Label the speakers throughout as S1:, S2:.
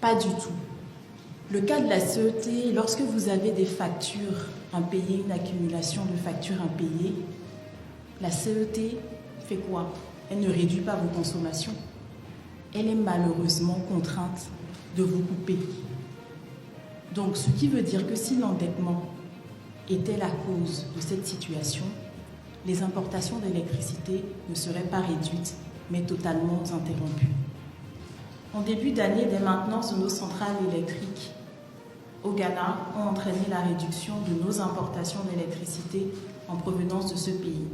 S1: Pas du tout. Le cas de la CET, lorsque vous avez des factures impayées, une accumulation de factures impayées, la CET fait quoi? Elle ne réduit pas vos consommations. Elle est malheureusement contrainte de vous couper. Donc, ce qui veut dire que si l'endettement était la cause de cette situation, les importations d'électricité ne seraient pas réduites, mais totalement interrompues. En début d'année, des maintenances de nos centrales électriques au Ghana ont entraîné la réduction de nos importations d'électricité en provenance de ce pays.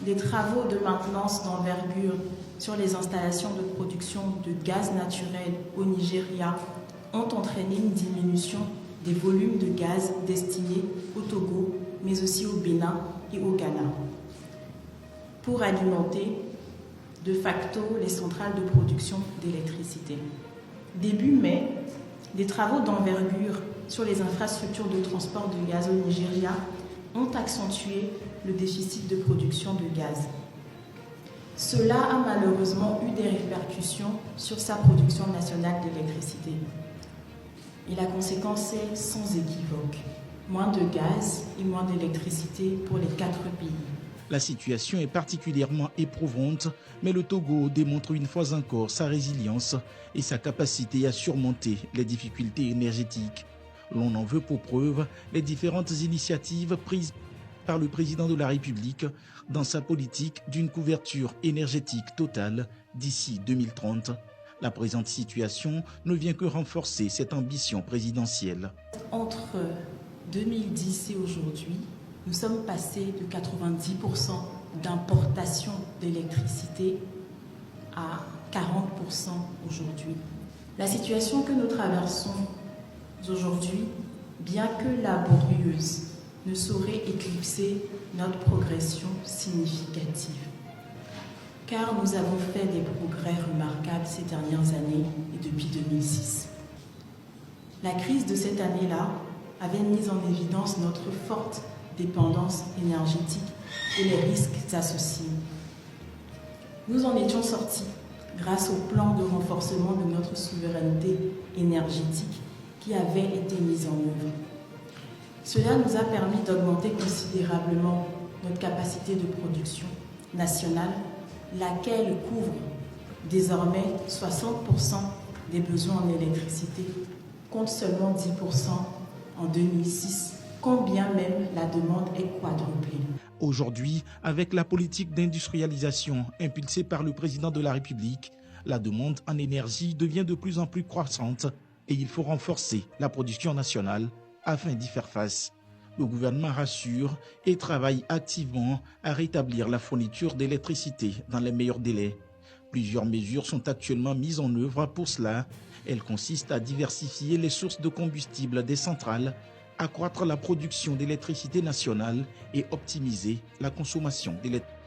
S1: Des travaux de maintenance d'envergure sur les installations de production de gaz naturel au Nigeria ont entraîné une diminution des volumes de gaz destinés au Togo, mais aussi au Bénin et au Ghana, pour alimenter de facto les centrales de production d'électricité. Début mai, des travaux d'envergure sur les infrastructures de transport de gaz au Nigeria ont accentué le déficit de production de gaz. Cela a malheureusement eu des répercussions sur sa production nationale d'électricité. Et la conséquence est sans équivoque. Moins de gaz et moins d'électricité pour les 4 pays.
S2: La situation est particulièrement éprouvante, mais le Togo démontre une fois encore sa résilience et sa capacité à surmonter les difficultés énergétiques. L'on en veut pour preuve les différentes initiatives prises par le président de la République dans sa politique d'une couverture énergétique totale d'ici 2030. La présente situation ne vient que renforcer cette ambition présidentielle.
S1: Entre 2010 et aujourd'hui, nous sommes passés de 90% d'importation d'électricité à 40% aujourd'hui. La situation que nous traversons aujourd'hui, bien que laborieuse, ne saurait éclipser notre progression significative. Car nous avons fait des progrès remarquables ces dernières années et depuis 2006. La crise de cette année-là avait mis en évidence notre forte dépendance énergétique et les risques associés. Nous en étions sortis grâce au plan de renforcement de notre souveraineté énergétique qui avait été mis en œuvre. Cela nous a permis d'augmenter considérablement notre capacité de production nationale, laquelle couvre désormais 60% des besoins en électricité, contre seulement 10% en 2006, quand bien même la demande est quadruplée.
S2: Aujourd'hui, avec la politique d'industrialisation impulsée par le président de la République, la demande en énergie devient de plus en plus croissante et il faut renforcer la production nationale afin d'y faire face. Le gouvernement rassure et travaille activement à rétablir la fourniture d'électricité dans les meilleurs délais. Plusieurs mesures sont actuellement mises en œuvre pour cela. Elles consistent à diversifier les sources de combustible des centrales, accroître la production d'électricité nationale et optimiser la consommation d'électricité.